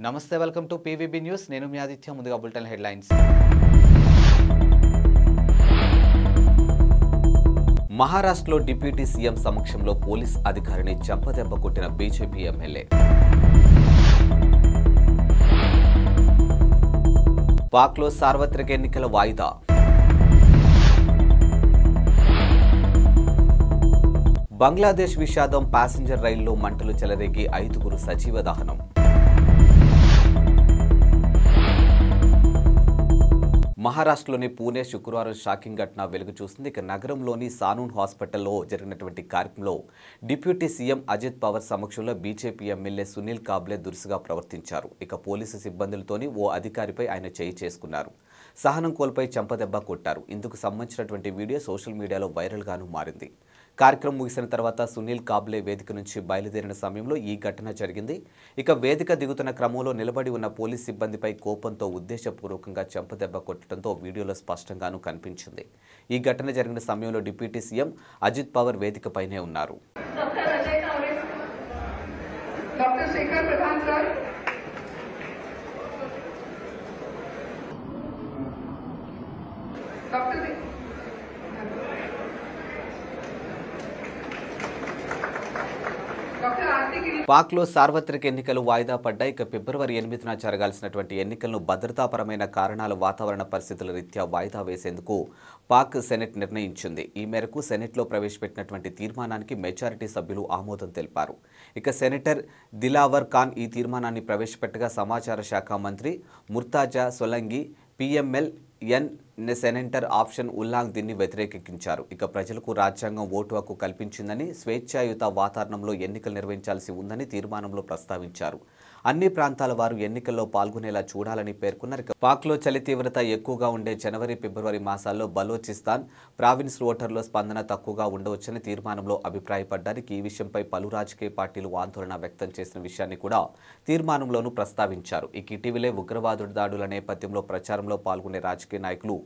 నమస్తే welcome to PVB news నేను మీ ఆదిత్య ముందుగా బులెటిన్ హెడ్లైన్స్ మహారాష్ట్రలో డిప్యూటీ సీఎం సమక్షంలో పోలీస్ అధికారిని చంపదెబ్బ కొట్టిన బీజేపీ ఎమ్మెల్యే పాక్లో సార్వత్రిక ఎన్నికల వాయిదా బంగ్లాదేశ్ విషాదం ప్యాసింజర్ రైల్లో మంటలు చెలరేగి 5 సజీవ దహనం మహారాష్ట్రలోని పూణే శుక్రవారం షాకింగ్ ఘటన వెలుగు చూసింది. ఇక నగరంలోని సానూన్ హాస్పిటల్లో జరిగినటువంటి కార్యక్రమంలో డిప్యూటీ సీఎం అజిత్ పవార్ సమక్షంలో బీజేపీ ఎమ్మెల్యే సునీల్ కాబ్లే దురుసుగా ప్రవర్తించారు. ఇక పోలీసు సిబ్బందులతోని ఓ అధికారిపై ఆయన చేయి చేసుకున్నారు. సహనం కోల్పై చంపదెబ్బ కొట్టారు. ఇందుకు సంబంధించినటువంటి వీడియో సోషల్ మీడియాలో వైరల్గాను మారింది. కార్యక్రమం ముగిసిన తర్వాత సునీల్ కాబ్లే వేదిక నుంచి బయలుదేరిన సమయంలో ఈ ఘటన జరిగింది. ఇక వేదిక దిగుతున్న క్రమంలో నిలబడి ఉన్న పోలీస్ సిబ్బందిపై కోపంతో ఉద్దేశపూర్వకంగా చంపదెబ్బ కొట్టడంతో వీడియోలో స్పష్టంగాను కనిపించింది. ఈ ఘటన జరిగిన సమయంలో డిప్యూటీ సీఎం అజిత్ పవార్ వేదికపైనే ఉన్నారు. పాక్లో సార్వత్రిక ఎన్నికలు వాయిదా పడ్డాయి. ఇక ఫిబ్రవరి 8న జరగాల్సినటువంటి ఎన్నికలను భద్రతాపరమైన కారణాల వాతావరణ పరిస్థితుల రీత్యా వాయిదా వేసేందుకు పాక్ సెనెట్ నిర్ణయించింది. ఈ మేరకు సెనెట్లో ప్రవేశపెట్టినటువంటి తీర్మానానికి మెజారిటీ సభ్యులు ఆమోదం తెలిపారు. ఇక సెనేటర్ దిలావర్ ఖాన్ ఈ తీర్మానాన్ని ప్రవేశపెట్టగా సమాచార శాఖ మంత్రి ముర్తాజా సొలంగి పీఎంఎల్ సెనేటర్ ఆప్షన్ ఉల్లాంగ్ దీన్ని వ్యతిరేకించారు. ఇక ప్రజలకు రాజ్యాంగం ఓటు హక్కు కల్పించిందని, స్వేచ్ఛాయుత వాతావరణంలో ఎన్నికలు నిర్వహించాల్సి ఉందని తీర్మానంలో ప్రస్తావించారు. అన్ని ప్రాంతాల వారు ఎన్నికల్లో పాల్గొనేలా చూడాలని పేర్కొన్నారు. పాక్లో చలి తీవ్రత ఎక్కువగా ఉండే జనవరి, ఫిబ్రవరి మాసాల్లో బలోచిస్తాన్ ప్రావిన్స్ ఓటర్ల స్పందన తక్కువగా ఉండవచ్చని తీర్మానంలో అభిప్రాయపడ్డారు. ఈ విషయంపై పలు రాజకీయ పార్టీలు ఆందోళన వ్యక్తం చేసిన విషయాన్ని కూడా తీర్మానంలోనూ ప్రస్తావించారు. ఇక ఇటీవలే ఉగ్రవాద దాడుల నేపథ్యంలో ప్రచారంలో పాల్గొనే రాజకీయ నాయకులు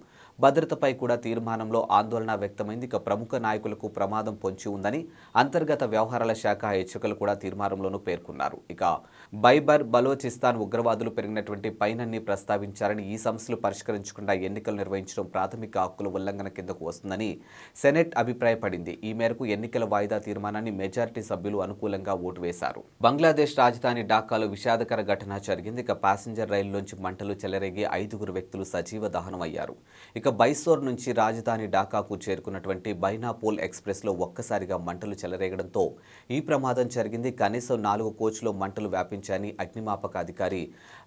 భద్రతపై కూడా తీర్మానంలో ఆందోళన వ్యక్తమైంది. ఇక ప్రముఖ నాయకులకు ప్రమాదం పొంచి ఉందని అంతర్గత వ్యవహారాల శాఖ హెచ్చరికలు కూడా తీర్మానంలోనూ పేర్కొన్నారు. ఇక బైబర్ బలోచిస్తాన్ ఉగ్రవాదులు పెరిగినటువంటి పైనన్ని ప్రస్తావించారని, ఈ సమస్యలు పరిష్కరించకుండా ఎన్నికలు నిర్వహించడం ప్రాథమిక హక్కుల ఉల్లంఘన కిందకు వస్తుందని సెనెట్ అభిప్రాయపడింది. ఈ మేరకు ఎన్నికల వాయిదా తీర్మానాన్ని మెజారిటీ సభ్యులు అనుకూలంగా ఓటు వేశారు. బంగ్లాదేశ్ రాజధాని ఢాకాలో విషాదకర ఘటన జరిగింది. ఇక ప్యాసింజర్ రైలులోంచి మంటలు చెలరేగి 5 వ్యక్తులు సజీవ దహనం అయ్యారు. ఇక బైసోర్ నుంచి రాజధాని ఢాకాకు చేరుకున్నటువంటి బైనాపోల్ ఎక్స్ప్రెస్లో ఒక్కసారిగా మంటలు చెలరేగడంతో ఈ ప్రమాదం జరిగింది. కనీసం 4 కోచ్లో మంటలు వ్యాపించాయని అగ్నిమాపక అధికారి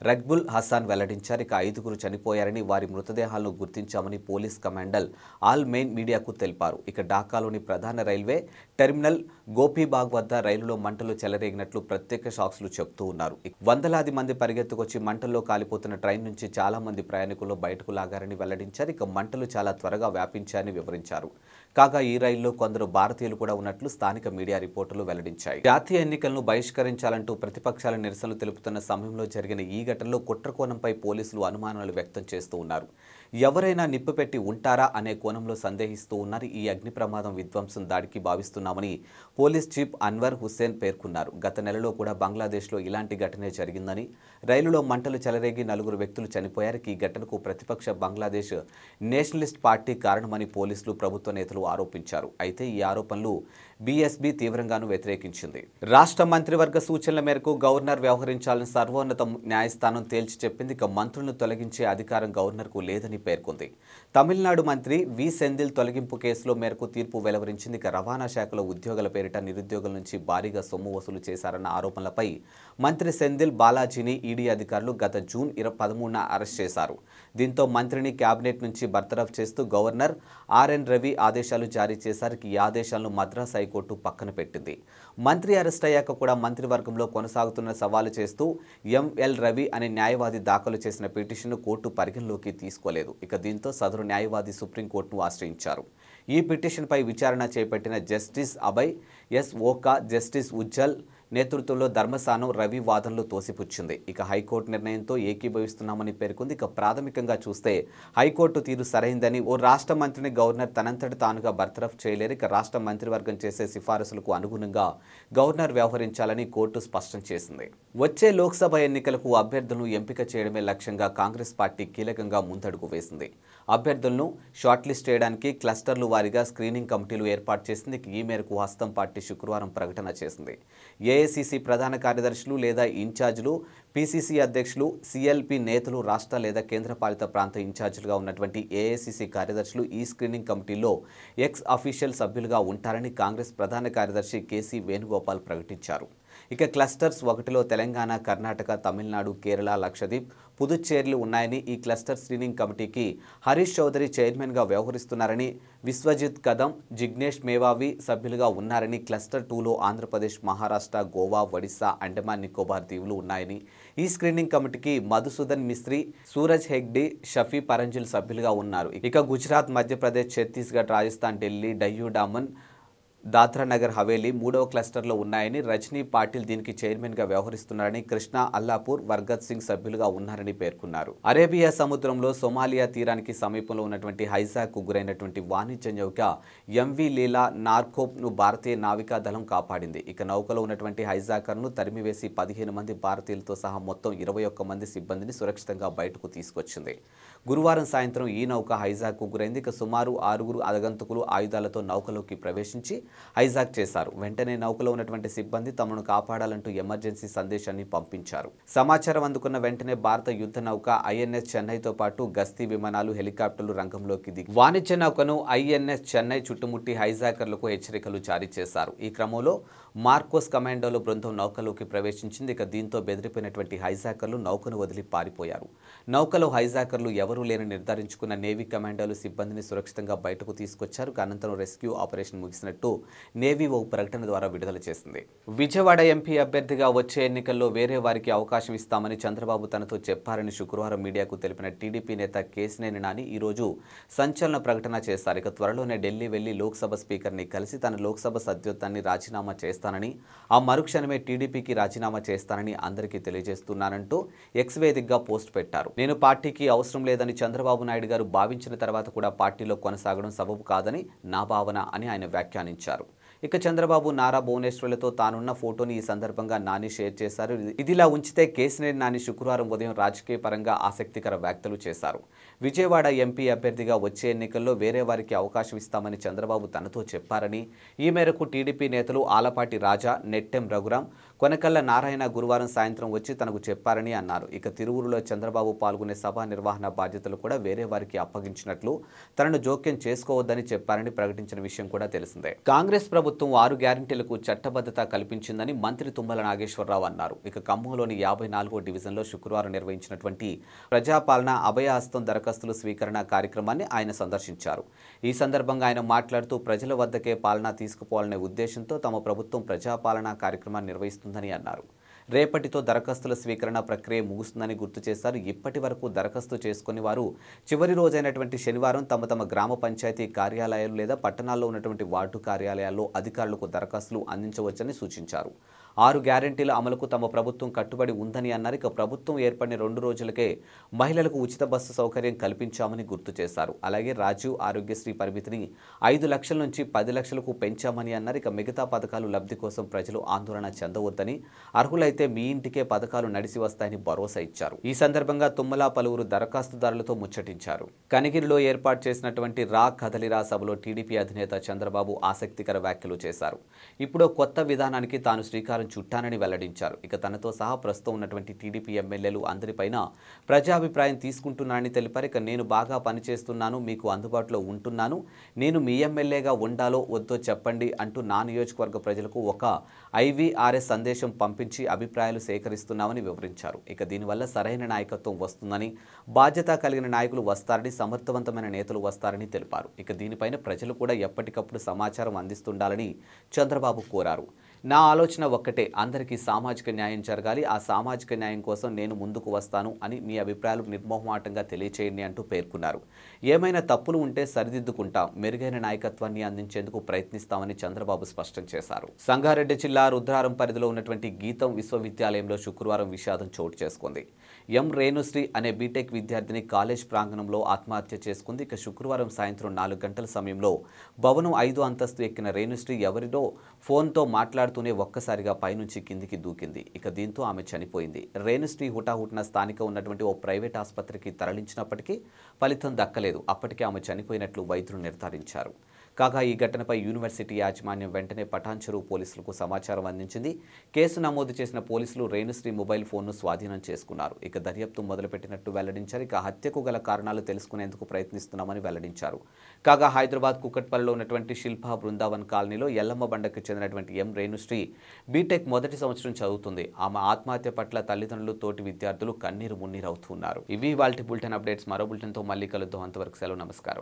రగ్బుల్ హసాన్ వెల్లడించారు. ఇక 5 చనిపోయారని, వారి మృతదేహాలను గుర్తించామని పోలీస్ కమాండర్ ఆల్ మెయిన్ మీడియాకు తెలిపారు. ఇక ఢాకాలోని ప్రధాన రైల్వే టెర్మినల్ గోపీబాగ్ వద్ద రైలులో మంటలు చెలరేగినట్లు ప్రత్యక్ష సాక్షులు చెబుతూ ఉన్నారు. వందలాది మంది పరిగెత్తుకొచ్చి మంటల్లో కాలిపోతున్న ట్రైన్ నుంచి చాలా మంది ప్రయాణికులు బయటకు లాగారని వెల్లడించారు. ఇక మంటలు చాలా త్వరగా వ్యాపించాయని వివరించారు. కాగా ఈ రైల్లో కొందరు భారతీయులు కూడా ఉన్నట్లు స్థానిక మీడియా రిపోర్టులు వెల్లడించాయి. జాతీయ ఎన్నికలను బహిష్కరించాలంటూ ప్రతిపక్షాల నిరసనలు తెలుపుతున్న సమయంలో జరిగిన ఈ ఘటనలో కుట్రకోణంపై పోలీసులు అనుమానాలు వ్యక్తం చేస్తూ ఉన్నారు. ఎవరైనా నిప్పు పెట్టి ఉంటారా అనే కోణంలో సందేహిస్తూ ఉన్నారు. ఈ అగ్ని ప్రమాదం విధ్వంసం దాడికి భావిస్తున్నామని పోలీస్ చీఫ్ అన్వర్ హుస్సేన్ పేర్కొన్నారు. గత నెలలో కూడా బంగ్లాదేశ్లో ఇలాంటి ఘటనే జరిగిందని, రైలులో మంటలు చెలరేగి 4 వ్యక్తులు చనిపోయారు. ఈ ఘటనకు ప్రతిపక్ష బంగ్లాదేశ్ నేషనలిస్ట్ పార్టీ కారణమని పోలీసులు, ప్రభుత్వ నేతలు ఆరోపించారు. అయితే ఈ ఆరోపణలు బీఎస్పీ తీవ్రంగాను వ్యతిరేకించింది. రాష్ట్ర మంత్రివర్గ సూచనల మేరకు గవర్నర్ వ్యవహరించాలని సర్వోన్నత న్యాయస్థానం తేల్చి చెప్పింది. ఇక మంత్రులను తొలగించే అధికారం గవర్నర్కు లేదని పేర్కొంది. తమిళనాడు మంత్రి వి సెంధిల్ తొలగింపు కేసులో మేరకు తీర్పు వెలువరించింది. ఇక రవాణా శాఖలో ఉద్యోగుల పేరిట నిరుద్యోగుల నుంచి భారీగా సొమ్ము వసూలు చేశారన్న ఆరోపణలపై మంత్రి సెంధిల్ బాలాజీని ఈడీ అధికారులు గత జూన్ 13న అరెస్ట్ చేశారు. దీంతో మంత్రిని కేబినెట్ నుంచి బర్తరఫ్ చేస్తూ గవర్నర్ ఆర్ఎన్ రవి ఆదేశాలు జారీ చేశారు. ఈ ఆదేశాలను మద్రాస్ హైకోర్టు పక్కన పెట్టింది. మంత్రి అరెస్ట్ అయ్యాక కూడా మంత్రివర్గంలో కొనసాగుతున్న సవాలు చేస్తూ ఎంఎల్ రవి అనే న్యాయవాది దాఖలు చేసిన పిటిషన్ను కోర్టు పరిగణలోకి తీసుకోలేదు. ఇక దీంతో సదరు న్యాయవాది సుప్రీంకోర్టును ఆశ్రయించారు. ఈ పిటిషన్పై విచారణ చేపట్టిన justice Abhay S Oka, justice Ujjal నేతృత్వంలో ధర్మస్థానం రవి వాదనలు తోసిపుచ్చింది. ఇక హైకోర్టు నిర్ణయంతో ఏకీభవిస్తున్నామని పేర్కొంది. ఇక ప్రాథమికంగా చూస్తే హైకోర్టు తీరు సరైందని, ఓ రాష్ట్ర మంత్రిని గవర్నర్ తనంతటి తానుగా బర్తరఫ్ చేయలేరు. ఇక రాష్ట్ర మంత్రివర్గం చేసే సిఫారసులకు అనుగుణంగా గవర్నర్ వ్యవహరించాలని కోర్టు స్పష్టం చేసింది. వచ్చే లోక్సభ ఎన్నికలకు అభ్యర్థులను ఎంపిక చేయడమే లక్ష్యంగా కాంగ్రెస్ పార్టీ కీలకంగా ముందడుగు వేసింది. అభ్యర్థులను షార్ట్ లిస్ట్ చేయడానికి క్లస్టర్లు వారీగా స్క్రీనింగ్ కమిటీలు ఏర్పాటు చేసింది. ఈ మేరకు హస్తం పార్టీ శుక్రవారం ప్రకటన చేసింది. ఏఐసిసి ప్రధాన కార్యదర్శులు లేదా ఇన్ఛార్జీలు, పిసిసి అధ్యక్షులు, సిఎల్పి నేతలు, రాష్ట్ర లేదా కేంద్రపాలిత ప్రాంత ఇన్ఛార్జీలుగా ఉన్నటువంటి ఏఐసిసి కార్యదర్శులు ఈ స్క్రీనింగ్ కమిటీలో ఎక్స్ అఫీషియల్ సభ్యులుగా ఉంటారని కాంగ్రెస్ ప్రధాన కార్యదర్శి కేసీ వేణుగోపాల్ ప్రకటించారు. ఇక క్లస్టర్స్ 1లో తెలంగాణ, కర్ణాటక, తమిళనాడు, కేరళ, లక్షద్వీప్, పుదుచ్చేరిలు ఉన్నాయని, ఈ క్లస్టర్ స్క్రీనింగ్ కమిటీకి హరీష్ చౌదరి చైర్మన్గా వ్యవహరిస్తున్నారని, విశ్వజిత్ కదం, జిగ్నేష్ మేవావి సభ్యులుగా ఉన్నారని, క్లస్టర్ 2లో ఆంధ్రప్రదేశ్, మహారాష్ట్ర, గోవా, ఒడిశా, అండమాన్ నికోబార్ దీవులు ఉన్నాయని, ఈ స్క్రీనింగ్ కమిటీకి మధుసూదన్ మిస్త్రీ, సూరజ్ హెగ్డే, షఫీ పరంజిల్ సభ్యులుగా ఉన్నారు. ఇక గుజరాత్, మధ్యప్రదేశ్, ఛత్తీస్గఢ్, రాజస్థాన్, ఢిల్లీ, డయ్యూ డామన్, దాద్రా నగర్ హవేలీ 3వ క్లస్టర్లో ఉన్నాయని, రజనీ పాటిల్ దీనికి చైర్మన్గా వ్యవహరిస్తున్నారని, కృష్ణా, అల్లాపూర్, వర్గత్ సింగ్ సభ్యులుగా ఉన్నారని పేర్కొన్నారు. అరేబియా సముద్రంలో సోమాలియా తీరానికి సమీపంలో ఉన్నటువంటి హైజాక్కు గురైనటువంటి వాణిజ్య నౌక ఎంవి లీలా నార్కోప్ను భారతీయ నావికా దళం కాపాడింది. ఇక నౌకలో ఉన్నటువంటి హైజాకర్ను తరిమివేసి 15 మంది భారతీయులతో సహా మొత్తం 21 మంది సిబ్బందిని సురక్షితంగా బయటకు తీసుకొచ్చింది. గురువారం సాయంత్రం ఈ నౌక హైజాక్కు గురైంది. ఇక సుమారు 6 ఆగంతకులు ఆయుధాలతో నౌకలోకి ప్రవేశించి హైజాక్ చేశారు. వెంటనే నౌకలో ఉన్నటువంటి సిబ్బంది తమను కాపాడాలంటూ ఎమర్జెన్సీ సందేశాన్ని పంపించారు. సమాచారం అందుకున్న వెంటనే భారత యుద్ధ నౌక ఐఎన్ఎస్ చెన్నైతో పాటు గస్తీ విమానాలు, హెలికాప్టర్లు రంగంలోకి దిగి వాణిజ్య నౌకను ఐఎన్ఎస్ చెన్నై చుట్టుముట్టి హైజాకర్లకు హెచ్చరికలు జారీ చేశారు. ఈ క్రమంలో మార్కోస్ కమాండోల బృందం నౌకలోకి ప్రవేశించింది. ఇక దీంతో బెదిరిపోయినటువంటి హైజాకర్లు నౌకను వదిలి పారిపోయారు. నౌకలో హైజాకర్లు ఎవరూ లేని నిర్ధారించుకున్న నేవీ కమాండోలు సిబ్బందిని సురక్షితంగా బయటకు తీసుకొచ్చారు. అనంతరం రెస్క్యూ ఆపరేషన్ ముగిసినట్టు నేవీ ఓ ప్రకటన ద్వారా విడుదల చేసింది. విజయవాడ ఎంపీ అభ్యర్థిగా వచ్చే ఎన్నికల్లో వేరే వారికి అవకాశం ఇస్తామని చంద్రబాబు తనతో చెప్పారని శుక్రవారం మీడియాకు తెలిపిన టీడీపీ నేత కేశినేని నాని ఈరోజు సంచలన ప్రకటన చేశారు. ఇక త్వరలోనే ఢిల్లీ వెళ్లి లోక్సభ స్పీకర్ని కలిసి తన లోక్సభ సభ్యత్వాన్ని రాజీనామా చేస్తానని, ఆ మరుక్షణమే టీడీపీకి రాజీనామా చేస్తానని అందరికీ తెలియజేస్తున్నానంటూ ఎక్స్ వేదికగా పోస్ట్ పెట్టారు. నేను పార్టీకి అవసరం లేదని చంద్రబాబు నాయుడు గారు భావించిన తర్వాత కూడా పార్టీలో కొనసాగడం సబబు కాదని నా భావన అని ఆయన వ్యాఖ్యానించారు. ఇక చంద్రబాబు, నారా భువనేశ్వర్లతో తానున్న ఫోటోని ఈ సందర్భంగా నాని షేర్ చేశారు. ఇదిలా ఉంచితే కేశినేని నాని శుక్రవారం ఉదయం రాజకీయ పరంగా ఆసక్తికర వ్యాఖ్యలు చేశారు. విజయవాడ ఎంపీ అభ్యర్థిగా వచ్చే ఎన్నికల్లో వేరే వారికి అవకాశం ఇస్తామని చంద్రబాబు తనతో చెప్పారని, ఈ మేరకు టీడీపీ నేతలు ఆలపాటి రాజా, నెట్టెం రఘురాం, కొనకళ్ళ నారాయణ గురువారం సాయంత్రం వచ్చి తనకు చెప్పారని అన్నారు. ఇక తిరువురులో చంద్రబాబు పాల్గొనే సభ నిర్వహణ బాధ్యతలు కూడా వేరే వారికి అప్పగించినట్లు, తనను జోక్యం చేసుకోవద్దని చెప్పారని ప్రకటించిన విషయం కూడా తెలిసిందే. కాంగ్రెస్ ప్రభుత్వం 6 గ్యారంటీలకు చట్టబద్ధత కల్పించిందని మంత్రి తుమ్మల నాగేశ్వరరావు అన్నారు. ఇక ఖమ్మంలోని 54వ డివిజన్లో శుక్రవారం నిర్వహించినటువంటి ప్రజాపాలన అభయహస్తం దరఖాస్తుల స్వీకరణ కార్యక్రమాన్ని ఆయన సందర్శించారు. ఈ సందర్భంగా ఆయన మాట్లాడుతూ ప్రజల వద్దకే పాలన తీసుకుపోవాలనే ఉద్దేశంతో తమ ప్రభుత్వం ప్రజాపాలన కార్యక్రమాన్ని నిర్వహిస్తుందని అన్నారు. రేపటితో దరఖాస్తుల స్వీకరణ ప్రక్రియ ముగుస్తుందని గుర్తు చేశారు. ఇప్పటి వరకు దరఖాస్తు చేసుకుని వారు చివరి రోజైనటువంటి శనివారం తమ గ్రామ పంచాయతీ కార్యాలయాలు లేదా పట్టణాల్లో ఉన్నటువంటి వార్డు కార్యాలయాల్లో అధికారులకు దరఖాస్తులు అందించవచ్చని సూచించారు. 6 గ్యారెంటీల అమలుకు తమ ప్రభుత్వం కట్టుబడి ఉందని అన్నారు. ఇక ప్రభుత్వం ఏర్పడిన 2 రోజులకే మహిళలకు ఉచిత బస్సు సౌకర్యం కల్పించామని గుర్తు చేశారు. అలాగే రాజీవ్ ఆరోగ్యశ్రీ పరిమితిని 5 లక్షల నుంచి 10 లక్షలకు పెంచామని అన్నారు. ఇక మిగతా పథకాలు లబ్ధి కోసం ప్రజలు ఆందోళన చెందవద్దని, అర్హులైతే మీ ఇంటికే పథకాలు నడిచి వస్తాయని భరోసా ఇచ్చారు. ఈ సందర్భంగా తుమ్మల పలువురు దరఖాస్తుదారులతో ముచ్చటించారు. కనిగిరిలో ఏర్పాటు చేసినటువంటి రా కదలిరా సభలో టీడీపీ అధినేత చంద్రబాబు ఆసక్తికర వ్యాఖ్యలు చేశారు. ఇప్పుడు కొత్త విధానానికి తాను శ్రీకారం చుట్టానని వెల్లడించారు. ఇక తనతో సహా ప్రస్తుతం ఉన్నటువంటి టీడీపీ ఎమ్మెల్యేలు అందరిపైన ప్రజాభిప్రాయం తీసుకుంటున్నానని తెలిపారు. ఇక నేను బాగా పనిచేస్తున్నాను, మీకు అందుబాటులో ఉంటున్నాను, నేను మీ ఎమ్మెల్యేగా ఉండాలో వద్దో చెప్పండి అంటూ నా నియోజకవర్గ ప్రజలకు ఒక ఐవీఆర్ఎస్ సందేశం పంపించి అభిప్రాయాలు సేకరిస్తున్నామని వివరించారు. ఇక దీనివల్ల సరైన నాయకత్వం వస్తుందని, బాధ్యత కలిగిన నాయకులు వస్తారని, సమర్థవంతమైన నేతలు వస్తారని తెలిపారు. ఇక దీనిపైన ప్రజలు కూడా ఎప్పటికప్పుడు సమాచారం అందిస్తుండాలని చంద్రబాబు కోరారు. నా ఆలోచన ఒక్కటే, అందరికీ సామాజిక న్యాయం జరగాలి. ఆ సామాజిక న్యాయం కోసం నేను ముందుకు వస్తాను అని మీ అభిప్రాయాలు నిర్మోహమాటంగా తెలియచేయండి అంటూ పేర్కొన్నారు. ఏమైనా తప్పులు ఉంటే సరిదిద్దుకుంటాం, మెరుగైన నాయకత్వాన్ని అందించేందుకు ప్రయత్నిస్తామని చంద్రబాబు స్పష్టం చేశారు. సంగారెడ్డి జిల్లా రుద్రారం పరిధిలో ఉన్నటువంటి గీతం విశ్వవిద్యాలయంలో శుక్రవారం విషాదం చోటు చేసుకుంది. ఎం రేణుశ్రీ అనే బీటెక్ విద్యార్థిని కాలేజ్ ప్రాంగణంలో ఆత్మహత్య చేసుకుంది. ఇక శుక్రవారం సాయంత్రం 4 గంటల సమయంలో భవనం 5వ అంతస్తు ఎక్కిన రేణుశ్రీ ఎవరితో ఫోన్తో మాట్లాడుతూనే ఒక్కసారిగా పైనుంచి కిందికి దూకింది. ఇక దీంతో ఆమె చనిపోయింది. రేణుశ్రీ హుటాహుటిన స్థానిక ఉన్నటువంటి ఓ ప్రైవేట్ ఆసుపత్రికి తరలించినప్పటికీ ఫలితం దక్కలేదు. అప్పటికే ఆమె చనిపోయినట్లు వైద్యులు నిర్ధారించారు. కాగా ఈ ఘటనపై యూనివర్సిటీ యాజమాన్యం వెంటనే పటాన్చెరు పోలీసులకు సమాచారం అందించింది. కేసు నమోదు చేసిన పోలీసులు రేణుశ్రీ మొబైల్ ఫోన్ను స్వాధీనం చేసుకున్నారు. ఇక దర్యాప్తు మొదలుపెట్టినట్టు వెల్లడించారు. ఇక హత్యకు గల కారణాలు తెలుసుకునేందుకు ప్రయత్నిస్తున్నామని వెల్లడించారు. కాగా హైదరాబాద్ కుకట్పల్లిలో ఉన్నటువంటి శిల్పా బృందావన్ కాలనీలో ఎల్లమ్మ బండకు చెందినటువంటి ఎం రేణుశ్రీ బీటెక్ మొదటి సంవత్సరం చదువుతుంది. ఆమె ఆత్మహత్య పట్ల తల్లిదండ్రులు, తోటి విద్యార్థులు కన్నీరు మున్నీరవుతున్నారు. ఇవి ఇవాల్టి బులెటిన్ అప్డేట్స్. మరో బులెటిన్తో మళ్ళీ కలుద్దాం. అంతవరకు సెలవు. నమస్కారం.